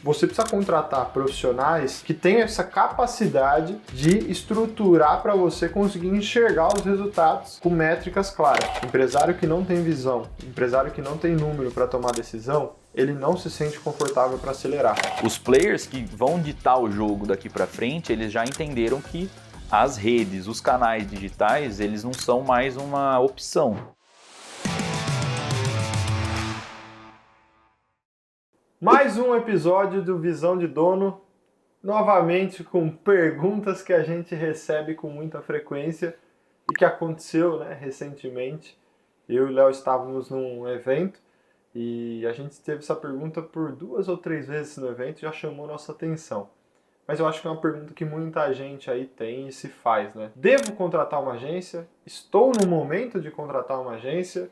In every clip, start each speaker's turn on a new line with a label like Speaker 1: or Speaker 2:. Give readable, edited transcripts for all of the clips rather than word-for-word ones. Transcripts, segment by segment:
Speaker 1: você precisa contratar profissionais que tenham essa capacidade de estruturar para você conseguir enxergar os resultados com métricas claras. Empresário que não tem visão, empresário que não tem número para tomar decisão, ele não se sente confortável para acelerar.
Speaker 2: Os players que vão ditar o jogo daqui para frente, eles já entenderam que as redes, os canais digitais, eles não são mais uma opção.
Speaker 1: Mais um episódio do Visão de Dono, novamente com perguntas que a gente recebe com muita frequência e que aconteceu, recentemente. Eu e o Léo estávamos num evento e a gente teve essa pergunta por 2 ou 3 vezes no evento e já chamou nossa atenção. Mas eu acho que é uma pergunta que muita gente aí tem e se faz, né? Devo contratar uma agência? Estou no momento de contratar uma agência?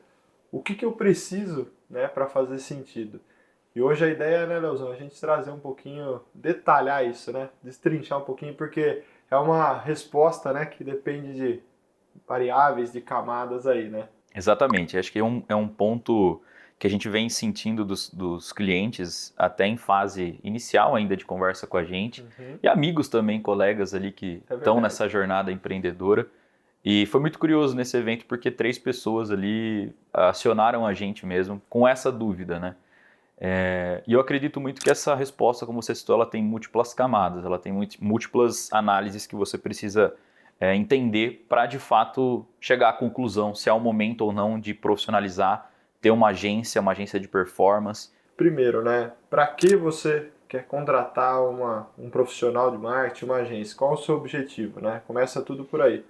Speaker 1: O que eu preciso, para fazer sentido? E hoje a ideia, Leozão, a gente trazer um pouquinho, detalhar isso, destrinchar um pouquinho, porque é uma resposta, que depende de variáveis, de camadas aí,
Speaker 2: Exatamente, acho que é um ponto que a gente vem sentindo dos clientes até em fase inicial ainda de conversa com a gente, e amigos também, colegas ali que estão nessa jornada empreendedora. E foi muito curioso nesse evento porque 3 pessoas ali acionaram a gente mesmo com essa dúvida, E eu acredito muito que essa resposta, como você citou, ela tem múltiplas camadas, ela tem múltiplas análises que você precisa entender para de fato chegar à conclusão se é o momento ou não de profissionalizar, ter uma agência de performance.
Speaker 1: Primeiro, para que você quer contratar um profissional de marketing, uma agência? Qual o seu objetivo, Começa tudo por aí.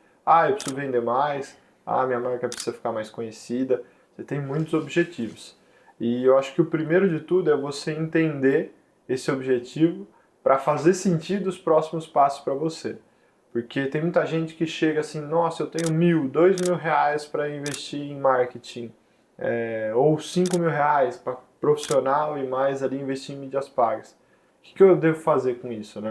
Speaker 1: Eu preciso vender mais, minha marca precisa ficar mais conhecida. Você tem muitos objetivos. E eu acho que o primeiro de tudo é você entender esse objetivo para fazer sentido os próximos passos para você. Porque tem muita gente que chega assim, nossa, eu tenho 1.000, 2.000 reais para investir em marketing, ou 5.000 reais para profissional e mais ali investir em mídias pagas. O que eu devo fazer com isso,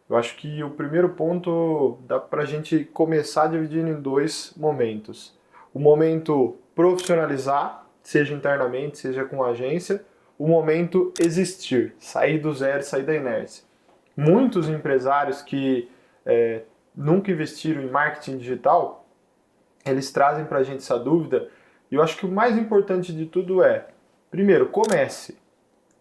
Speaker 1: Eu acho que o primeiro ponto dá para a gente começar dividindo em 2 momentos. O momento profissionalizar, seja internamente, seja com a agência. O momento existir, sair do zero, sair da inércia. Muitos empresários que nunca investiram em marketing digital, eles trazem para a gente essa dúvida. E eu acho que o mais importante de tudo é, primeiro, comece.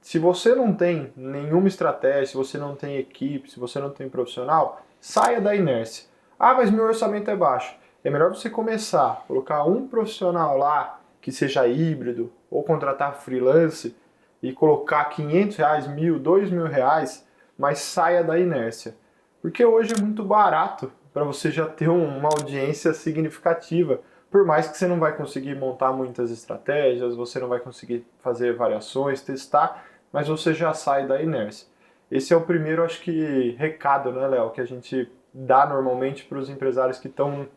Speaker 1: Se você não tem nenhuma estratégia, se você não tem equipe, se você não tem profissional, saia da inércia. Mas meu orçamento é baixo. É melhor você começar, colocar um profissional lá que seja híbrido, ou contratar freelance e colocar 500 reais, 1.000, 2.000 reais, mas saia da inércia. Porque hoje é muito barato para você já ter uma audiência significativa. Por mais que você não vai conseguir montar muitas estratégias, você não vai conseguir fazer variações, testar, mas você já sai da inércia. Esse é o primeiro, acho que, recado, Léo, que a gente dá normalmente para os empresários que estão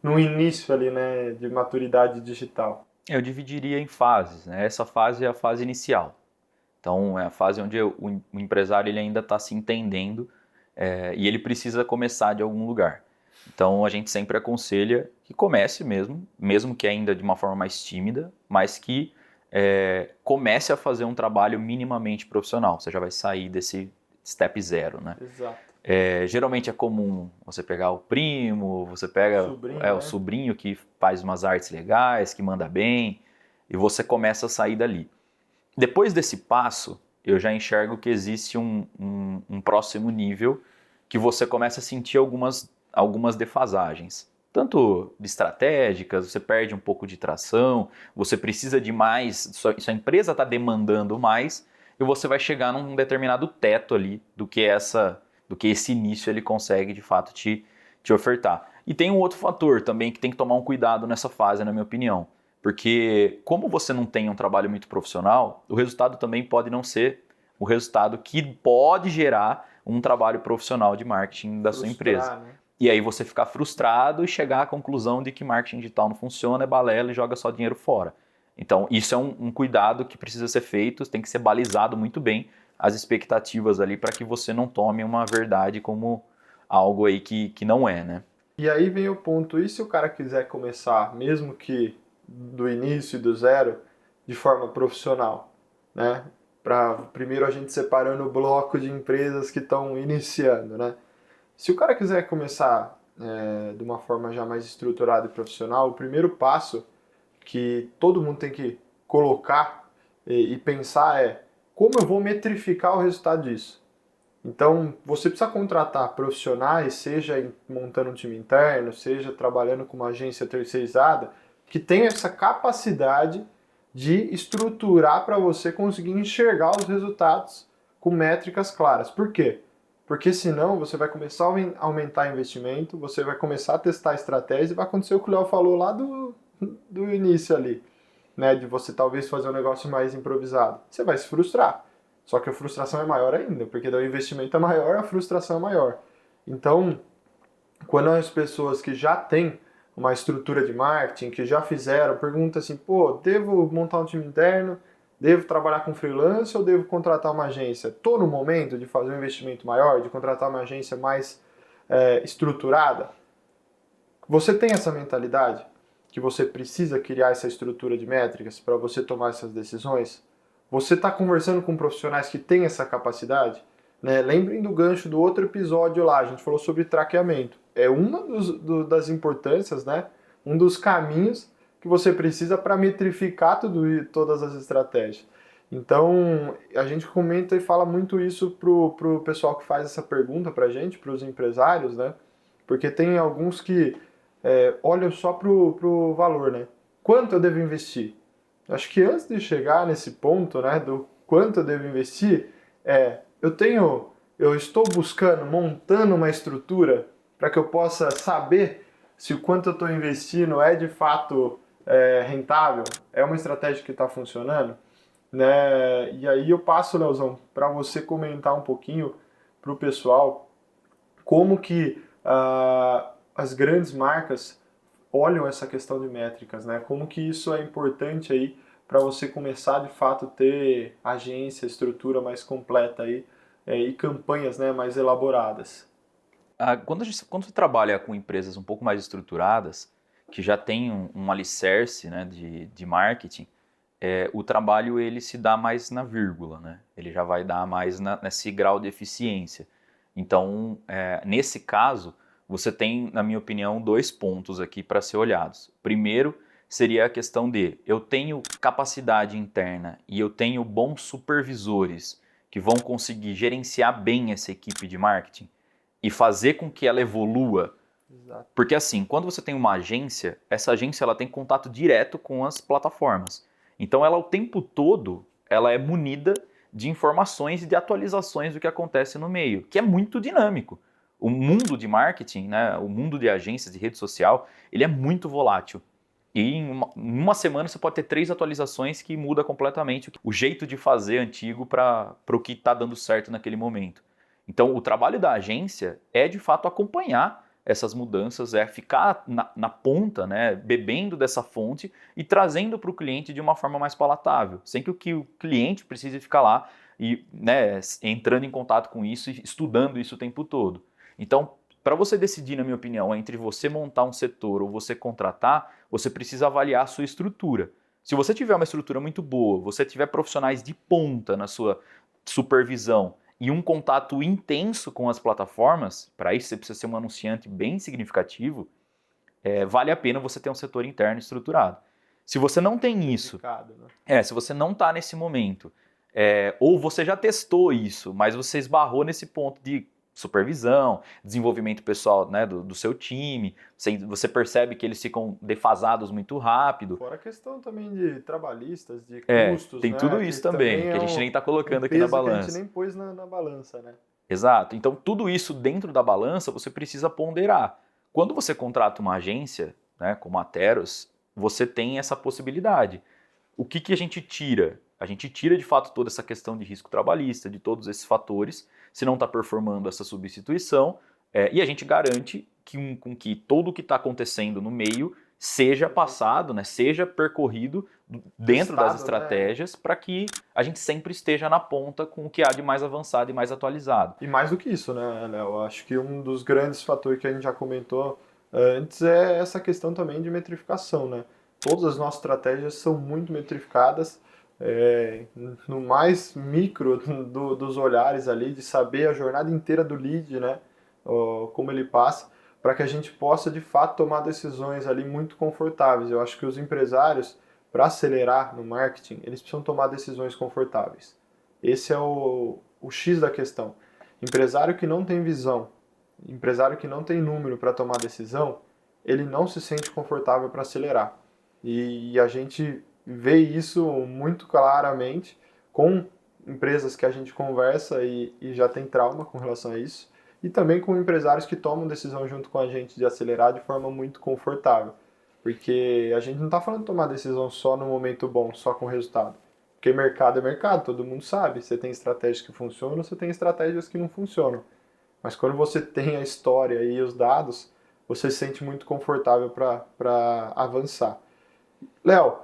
Speaker 1: no início ali, de maturidade digital.
Speaker 2: Eu dividiria em fases, Essa fase é a fase inicial. Então, é a fase onde o empresário ele ainda está se entendendo e ele precisa começar de algum lugar. Então, a gente sempre aconselha que comece mesmo que ainda de uma forma mais tímida, mas que comece a fazer um trabalho minimamente profissional. Você já vai sair desse step 0,
Speaker 1: Exato.
Speaker 2: Geralmente é comum você pegar o primo, você pega o sobrinho que faz umas artes legais, que manda bem, e você começa a sair dali. Depois desse passo, eu já enxergo que existe um próximo nível que você começa a sentir algumas defasagens. Tanto de estratégicas, você perde um pouco de tração, você precisa de mais, sua empresa está demandando mais, e você vai chegar num determinado teto ali do que esse início ele consegue de fato te ofertar. E tem um outro fator também que tem que tomar um cuidado nessa fase, na minha opinião. Porque como você não tem um trabalho muito profissional, o resultado também pode não ser o resultado que pode gerar um trabalho profissional de marketing da sua empresa. E aí você ficar frustrado e chegar à conclusão de que marketing digital não funciona, é balela e joga só dinheiro fora. Então isso é um cuidado que precisa ser feito, tem que ser balizado muito bem as expectativas ali para que você não tome uma verdade como algo aí que não é,
Speaker 1: E aí vem o ponto, e se o cara quiser começar, mesmo que do início e do zero, de forma profissional, primeiro a gente separando o bloco de empresas que estão iniciando, né? Se o cara quiser começar de uma forma já mais estruturada e profissional, o primeiro passo que todo mundo tem que colocar e pensar é como eu vou metrificar o resultado disso. Então, você precisa contratar profissionais, seja montando um time interno, seja trabalhando com uma agência terceirizada, que tenha essa capacidade de estruturar para você conseguir enxergar os resultados com métricas claras. Por quê? Porque senão você vai começar a aumentar investimento, você vai começar a testar estratégias e vai acontecer o que o Léo falou lá do início ali, né? De você talvez fazer um negócio mais improvisado. Você vai se frustrar. Só que a frustração é maior ainda, porque daí o investimento é maior, a frustração é maior. Então, quando as pessoas que já têm uma estrutura de marketing, que já fizeram, perguntam assim, pô, devo montar um time interno, devo trabalhar com freelance ou devo contratar uma agência? Estou no momento de fazer um investimento maior, de contratar uma agência mais estruturada? Você tem essa mentalidade que você precisa criar essa estrutura de métricas para você tomar essas decisões? Você está conversando com profissionais que têm essa capacidade? Né? Lembrem do gancho do outro episódio lá, a gente falou sobre traqueamento. É uma das importâncias, né? Um dos caminhos que você precisa para metrificar todas as estratégias. Então, a gente comenta e fala muito isso pro pessoal que faz essa pergunta para a gente, para os empresários, né? Porque tem alguns que olham só pro valor, né? Quanto eu devo investir? Acho que antes de chegar nesse ponto, né, do quanto eu devo investir, eu estou montando uma estrutura para que eu possa saber se o quanto eu estou investindo é de fato rentável, é uma estratégia que está funcionando, né? E aí eu passo, Leozão, para você comentar um pouquinho para o pessoal como que as grandes marcas olham essa questão de métricas, né? Como que isso é importante aí para você começar de fato ter agência, estrutura mais completa aí e campanhas, né, mais elaboradas.
Speaker 2: Quando você trabalha com empresas um pouco mais estruturadas, que já tem um alicerce, né, de marketing, o trabalho ele se dá mais na vírgula, né? Ele já vai dar mais nesse grau de eficiência. Então, nesse caso, você tem, na minha opinião, 2 pontos aqui para ser olhados. Primeiro, seria a questão de eu tenho capacidade interna e eu tenho bons supervisores que vão conseguir gerenciar bem essa equipe de marketing e fazer com que ela evolua.
Speaker 1: Exato.
Speaker 2: Porque assim, quando você tem uma agência, essa agência ela tem contato direto com as plataformas. Então ela o tempo todo ela é munida de informações e de atualizações do que acontece no meio, que é muito dinâmico. O mundo de marketing, né, o mundo de agências de rede social, ele é muito volátil. E em uma semana você pode ter 3 atualizações que muda completamente o jeito de fazer antigo para o que está dando certo naquele momento. Então o trabalho da agência é de fato acompanhar essas mudanças, é ficar na ponta, né, bebendo dessa fonte e trazendo para o cliente de uma forma mais palatável, sem que o cliente precise ficar lá e, né, entrando em contato com isso e estudando isso o tempo todo. Então, para você decidir, na minha opinião, entre você montar um setor ou você contratar, você precisa avaliar a sua estrutura. Se você tiver uma estrutura muito boa, você tiver profissionais de ponta na sua supervisão e um contato intenso com as plataformas, para isso você precisa ser um anunciante bem significativo, vale a pena você ter um setor interno estruturado. Se você não tem isso,
Speaker 1: né?
Speaker 2: Se você não está nesse momento, ou você já testou isso, mas você esbarrou nesse ponto de supervisão, desenvolvimento pessoal, né, do seu time, você percebe que eles ficam defasados muito rápido.
Speaker 1: Fora a questão também de trabalhistas, de custos,
Speaker 2: tem
Speaker 1: né?
Speaker 2: tudo isso também, que a gente nem está colocando aqui na balança.
Speaker 1: Que a gente nem pôs na balança, né?
Speaker 2: Exato. Então, tudo isso dentro da balança você precisa ponderar. Quando você contrata uma agência, né, como a Teros, você tem essa possibilidade. O que a gente tira? A gente tira de fato toda essa questão de risco trabalhista, de todos esses fatores, se não está performando essa substituição, e a gente garante com que tudo o que está acontecendo no meio seja passado, né, seja percorrido dentro das estratégias, né, para que a gente sempre esteja na ponta com o que há de mais avançado e mais atualizado.
Speaker 1: E mais do que isso, né, Léo? Acho que um dos grandes fatores que a gente já comentou antes é essa questão também de metrificação, né? Todas as nossas estratégias são muito metrificadas. no mais micro dos olhares ali, de saber a jornada inteira do lead, né? Como ele passa, para que a gente possa de fato tomar decisões ali muito confortáveis. Eu acho que os empresários, para acelerar no marketing, eles precisam tomar decisões confortáveis. Esse é o X da questão. Empresário que não tem visão, empresário que não tem número para tomar decisão, ele não se sente confortável para acelerar. E a gente vê isso muito claramente com empresas que a gente conversa e já tem trauma com relação a isso, e também com empresários que tomam decisão junto com a gente de acelerar de forma muito confortável. Porque a gente não está falando de tomar decisão só no momento bom, só com resultado. Porque mercado é mercado, todo mundo sabe. Você tem estratégias que funcionam, você tem estratégias que não funcionam. Mas quando você tem a história e os dados, você se sente muito confortável para avançar. Léo,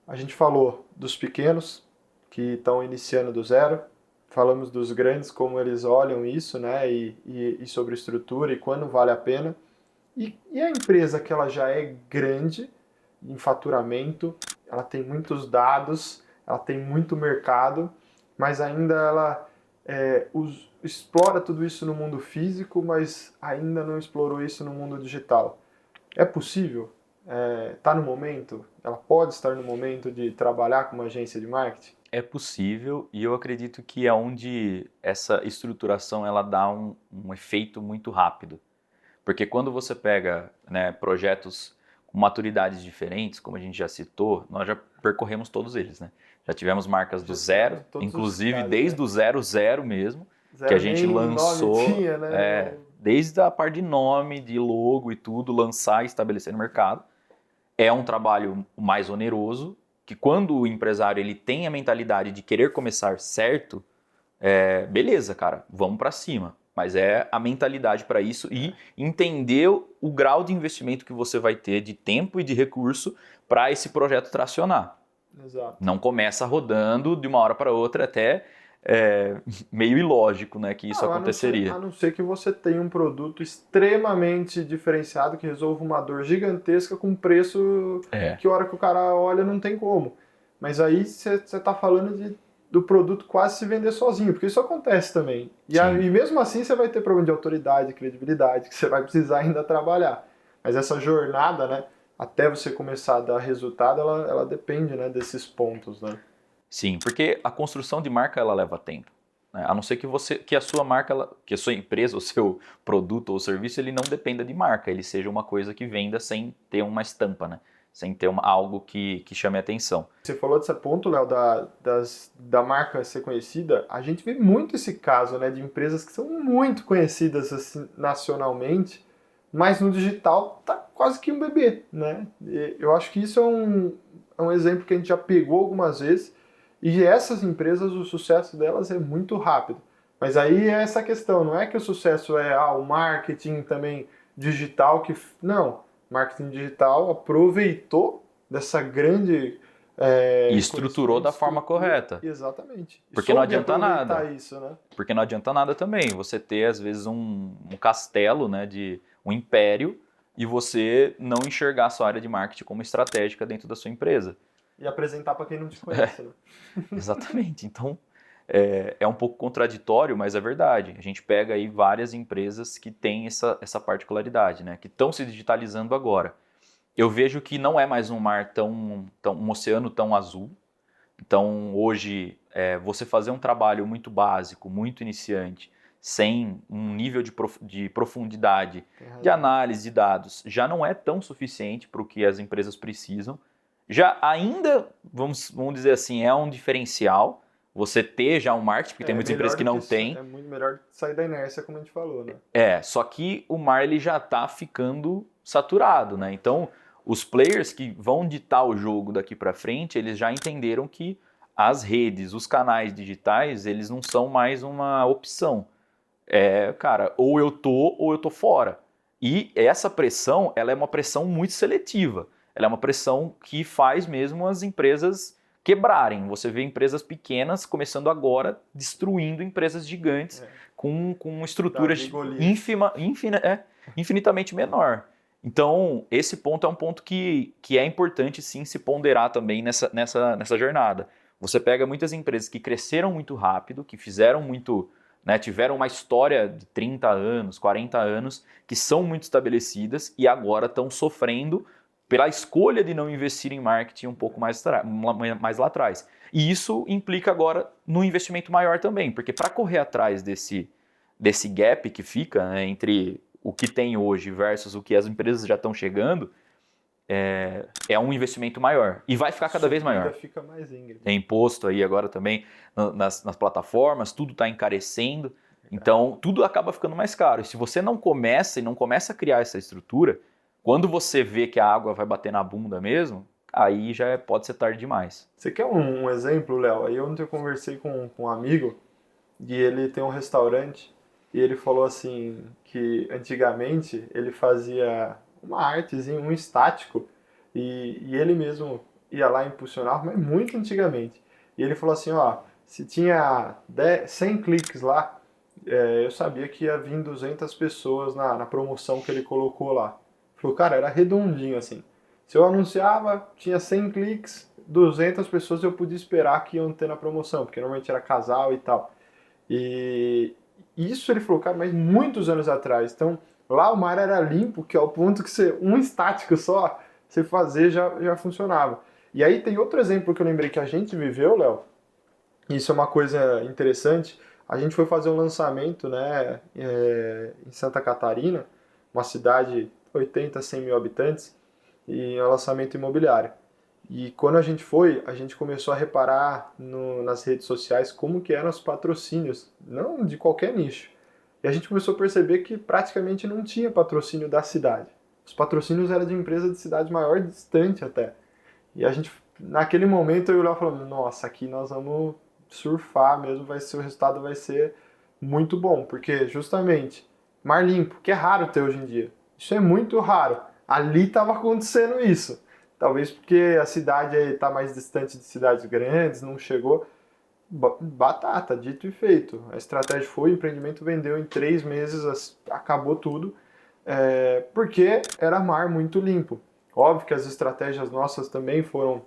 Speaker 1: a gente falou dos pequenos que estão iniciando do zero, falamos dos grandes, como eles olham isso, né, e sobre estrutura e quando vale a pena. E a empresa que ela já é grande em faturamento, ela tem muitos dados, ela tem muito mercado, mas ainda ela explora tudo isso no mundo físico, mas ainda não explorou isso no mundo digital. É possível? Está no momento? Ela pode estar no momento de trabalhar com uma agência de marketing?
Speaker 2: É possível, e eu acredito que é onde essa estruturação ela dá um efeito muito rápido. Porque quando você pega, né, projetos com maturidades diferentes, como a gente já citou, nós já percorremos todos eles, né? Já tivemos marcas do zero, inclusive desde o 00 mesmo, que a gente lançou,
Speaker 1: tinha, né?
Speaker 2: desde a parte de nome, de logo e tudo, lançar e estabelecer no mercado. É um trabalho mais oneroso, que quando o empresário ele tem a mentalidade de querer começar certo, beleza, cara, vamos para cima. Mas é a mentalidade para isso e entender o grau de investimento que você vai ter de tempo e de recurso para esse projeto tracionar.
Speaker 1: Exato.
Speaker 2: Não começa rodando de uma hora para outra, até meio ilógico, né, que isso aconteceria.
Speaker 1: A não ser que você tenha um produto extremamente diferenciado que resolva uma dor gigantesca com preço que a hora que o cara olha não tem como. Mas aí você está falando do produto quase se vender sozinho, porque isso acontece também. E mesmo assim você vai ter problema de autoridade, credibilidade, que você vai precisar ainda trabalhar. Mas essa jornada, né, até você começar a dar resultado, ela depende, né, desses pontos, né?
Speaker 2: Sim, porque a construção de marca ela leva tempo, né? A não ser que a sua marca, que a sua empresa, o seu produto ou serviço, ele não dependa de marca, ele seja uma coisa que venda sem ter uma estampa, né? Sem ter algo que chame a atenção.
Speaker 1: Você falou desse ponto, Léo, da marca ser conhecida. A gente vê muito esse caso, né, de empresas que são muito conhecidas assim, nacionalmente, mas no digital tá quase que um bebê, né? Eu acho que isso é um exemplo que a gente já pegou algumas vezes. E essas empresas, o sucesso delas é muito rápido. Mas aí é essa questão, não é que o sucesso é o marketing também digital que... Não, marketing digital aproveitou dessa grande...
Speaker 2: e estruturou da forma correta.
Speaker 1: Exatamente.
Speaker 2: Porque não adianta nada.
Speaker 1: Isso, né?
Speaker 2: Porque não adianta nada também você ter, às vezes, um castelo, né, de um império, e você não enxergar a sua área de marketing como estratégica dentro da sua empresa.
Speaker 1: E apresentar para quem não te conhece, né?
Speaker 2: Exatamente. Então, é um pouco contraditório, mas é verdade. A gente pega aí várias empresas que têm essa particularidade, né? Que estão se digitalizando agora. Eu vejo que não é mais um mar um oceano tão azul. Então, hoje, você fazer um trabalho muito básico, muito iniciante, sem um nível de profundidade, de análise de dados, já não é tão suficiente para o que as empresas precisam. Já ainda, vamos dizer assim, é um diferencial você ter já um marketing, porque tem muitas empresas que não têm.
Speaker 1: É muito melhor sair da inércia, como a gente falou, né?
Speaker 2: Só que o mar ele já está ficando saturado, né? Então, os players que vão ditar o jogo daqui para frente, eles já entenderam que as redes, os canais digitais, eles não são mais uma opção. Cara, ou eu tô fora. E essa pressão, ela é uma pressão muito seletiva. Ela é uma pressão que faz mesmo as empresas quebrarem. Você vê empresas pequenas começando agora, destruindo empresas gigantes com estruturas infinitamente menor. Então, esse ponto é um ponto que é importante sim se ponderar também nessa jornada. Você pega muitas empresas que cresceram muito rápido, que fizeram muito, né, tiveram uma história de 30 anos, 40 anos, que são muito estabelecidas e agora estão sofrendo pela escolha de não investir em marketing um pouco mais lá atrás. E isso implica agora no investimento maior também, porque para correr atrás desse gap que fica, né, entre o que tem hoje versus o que as empresas já estão chegando, é um investimento maior. E vai ficar cada vez maior.
Speaker 1: Fica mais íngreme.
Speaker 2: Tem imposto aí agora também nas plataformas, tudo está encarecendo. Então, tudo acaba ficando mais caro. E se você não começa a criar essa estrutura, quando você vê que a água vai bater na bunda mesmo, aí já pode ser tarde demais.
Speaker 1: Você quer um exemplo, Léo? Aí ontem eu conversei com um amigo e ele tem um restaurante e ele falou assim que antigamente ele fazia uma artezinha, um estático e ele mesmo ia lá e impulsionava, mas muito antigamente. E ele falou assim, ó, se tinha 100 cliques lá, eu sabia que ia vir 200 pessoas na promoção que ele colocou lá. Falou, cara, era redondinho assim. Se eu anunciava, tinha 100 cliques, 200 pessoas eu podia esperar que iam ter na promoção, porque normalmente era casal e tal. E isso ele falou, cara, mas muitos anos atrás. Então, lá o mar era limpo, que é o ponto que um estático só, você fazer já funcionava. E aí tem outro exemplo que eu lembrei que a gente viveu, Léo. Isso é uma coisa interessante. A gente foi fazer um lançamento, né, em Santa Catarina, uma cidade 80, 100 mil habitantes, e é um lançamento imobiliário. E quando a gente foi, a gente começou a reparar nas redes sociais como que eram os patrocínios, não de qualquer nicho. E a gente começou a perceber que praticamente não tinha patrocínio da cidade. Os patrocínios eram de empresa de cidade maior, distante até. E a gente, naquele momento, eu olhava e falava, nossa, aqui nós vamos surfar mesmo, o resultado vai ser muito bom. Porque, justamente, mar limpo, que é raro ter hoje em dia. Isso é muito raro. Ali estava acontecendo isso. Talvez porque a cidade está mais distante de cidades grandes, não chegou. Batata, dito e feito. A estratégia foi, o empreendimento vendeu em 3 meses, acabou tudo, porque era mar muito limpo. Óbvio que as estratégias nossas também foram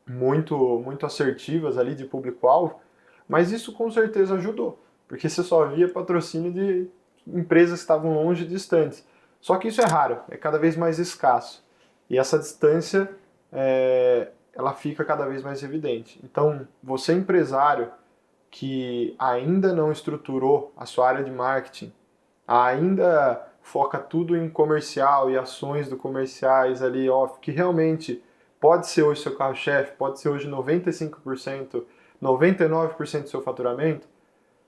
Speaker 1: muito, muito assertivas ali de público-alvo, mas isso com certeza ajudou, porque você só via patrocínio de empresas que estavam longe e distantes. Só que isso é raro, é cada vez mais escasso. E essa distância, ela fica cada vez mais evidente. Então, você empresário que ainda não estruturou a sua área de marketing, ainda foca tudo em comercial e ações do comerciais ali, off, que realmente pode ser hoje seu carro-chefe, pode ser hoje 95%, 99% do seu faturamento.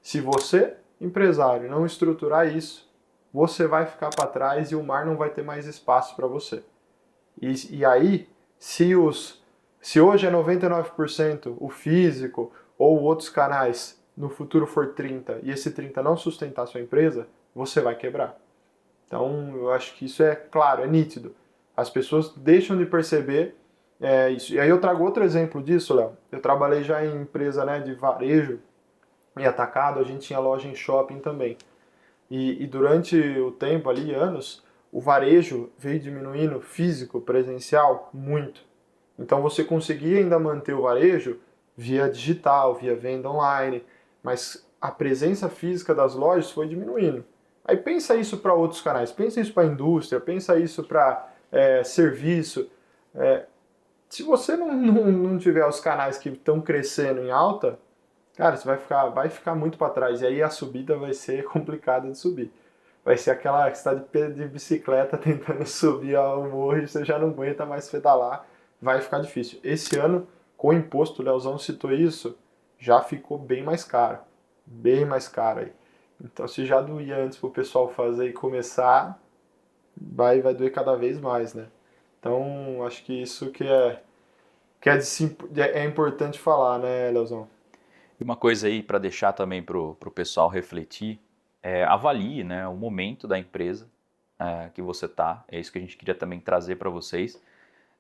Speaker 1: Se você, empresário, não estruturar isso, você vai ficar para trás e o mar não vai ter mais espaço para você. E aí, se hoje é 99% o físico ou outros canais, no futuro for 30% e esse 30% não sustentar a sua empresa, você vai quebrar. Então, eu acho que isso é claro, é nítido. As pessoas deixam de perceber isso. E aí eu trago outro exemplo disso, Léo. Eu trabalhei já em empresa, né, de varejo e atacado, a gente tinha loja em shopping também. E durante o tempo ali, anos, o varejo veio diminuindo físico, presencial, muito. Então você conseguia ainda manter o varejo via digital, via venda online, mas a presença física das lojas foi diminuindo. Aí pensa isso para outros canais, pensa isso para a indústria, pensa isso para serviço. Se você não tiver os canais que estão crescendo em alta, cara, você vai ficar muito para trás. E aí a subida vai ser complicada de subir. Vai ser aquela que você está de bicicleta tentando subir ao morro e você já não aguenta mais pedalar. Vai ficar difícil. Esse ano, com o imposto, o Leozão citou isso, já ficou bem mais caro. Bem mais caro aí. Então, se já doía antes para o pessoal fazer e começar, vai doer cada vez mais, né? Então, acho que isso que é importante falar, né, Leozão?
Speaker 2: E uma coisa aí para deixar também para o pessoal refletir, avalie, né, o momento da empresa que você está. É isso que a gente queria também trazer para vocês.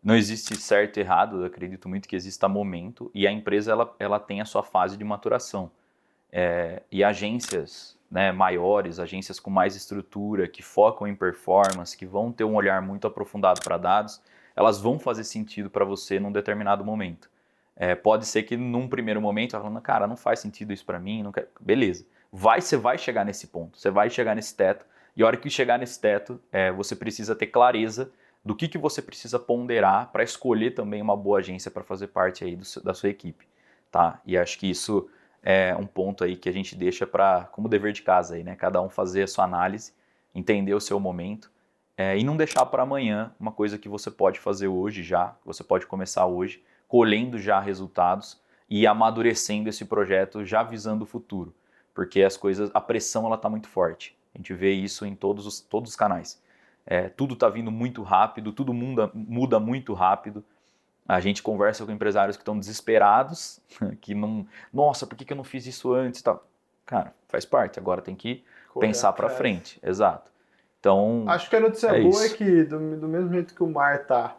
Speaker 2: Não existe certo e errado, eu acredito muito que exista momento, e a empresa ela tem a sua fase de maturação. E agências, né, maiores, agências com mais estrutura, que focam em performance, que vão ter um olhar muito aprofundado para dados, elas vão fazer sentido para você num determinado momento. Pode ser que num primeiro momento, ela falando, cara, não faz sentido isso para mim, não quero... beleza. Você vai chegar nesse ponto, você vai chegar nesse teto, e a hora que chegar nesse teto, você precisa ter clareza do que você precisa ponderar para escolher também uma boa agência para fazer parte aí da sua equipe, tá? E acho que isso é um ponto aí que a gente deixa como dever de casa aí, né? Cada um fazer a sua análise, entender o seu momento e não deixar para amanhã uma coisa que você pode fazer hoje já, que você pode começar hoje, colhendo já resultados e amadurecendo esse projeto já visando o futuro, porque a pressão ela está muito forte. A gente vê isso em todos os canais. Tudo está vindo muito rápido, tudo muda muito rápido. A gente conversa com empresários que estão desesperados, que não... Nossa, por que eu não fiz isso antes? Tá. Cara, faz parte, agora tem que pensar para frente. Exato. Então,
Speaker 1: acho que a notícia boa é que do mesmo jeito que o mar está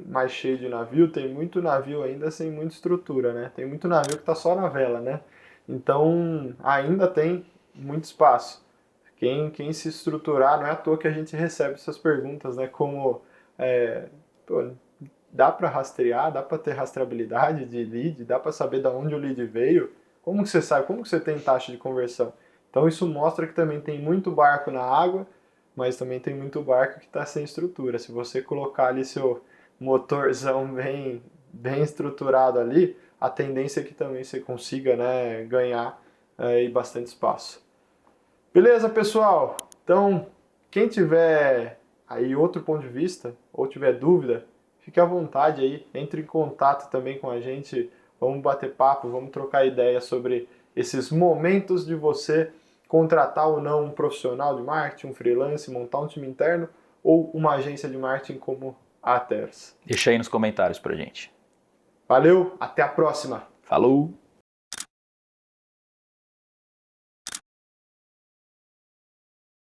Speaker 1: mais cheio de navio, tem muito navio ainda sem muita estrutura, né? Tem muito navio que está só na vela, né? Então, ainda tem muito espaço. Quem se estruturar, não é à toa que a gente recebe essas perguntas, né? Como, dá para rastrear, dá para ter rastreabilidade de lead, dá para saber de onde o lead veio. Como que você sabe? Como que você tem taxa de conversão? Então isso mostra que também tem muito barco na água, mas também tem muito barco que está sem estrutura. Se você colocar ali seu motorzão bem estruturado ali, a tendência é que também você consiga, né, ganhar aí bastante espaço. Beleza, pessoal? Então, quem tiver aí outro ponto de vista ou tiver dúvida, fique à vontade aí, entre em contato também com a gente, vamos bater papo, vamos trocar ideias sobre esses momentos de você contratar ou não um profissional de marketing, um freelance, montar um time interno ou uma agência de marketing como a Ateros.
Speaker 2: Deixa aí nos comentários pra gente.
Speaker 1: Valeu, até a próxima!
Speaker 2: Falou!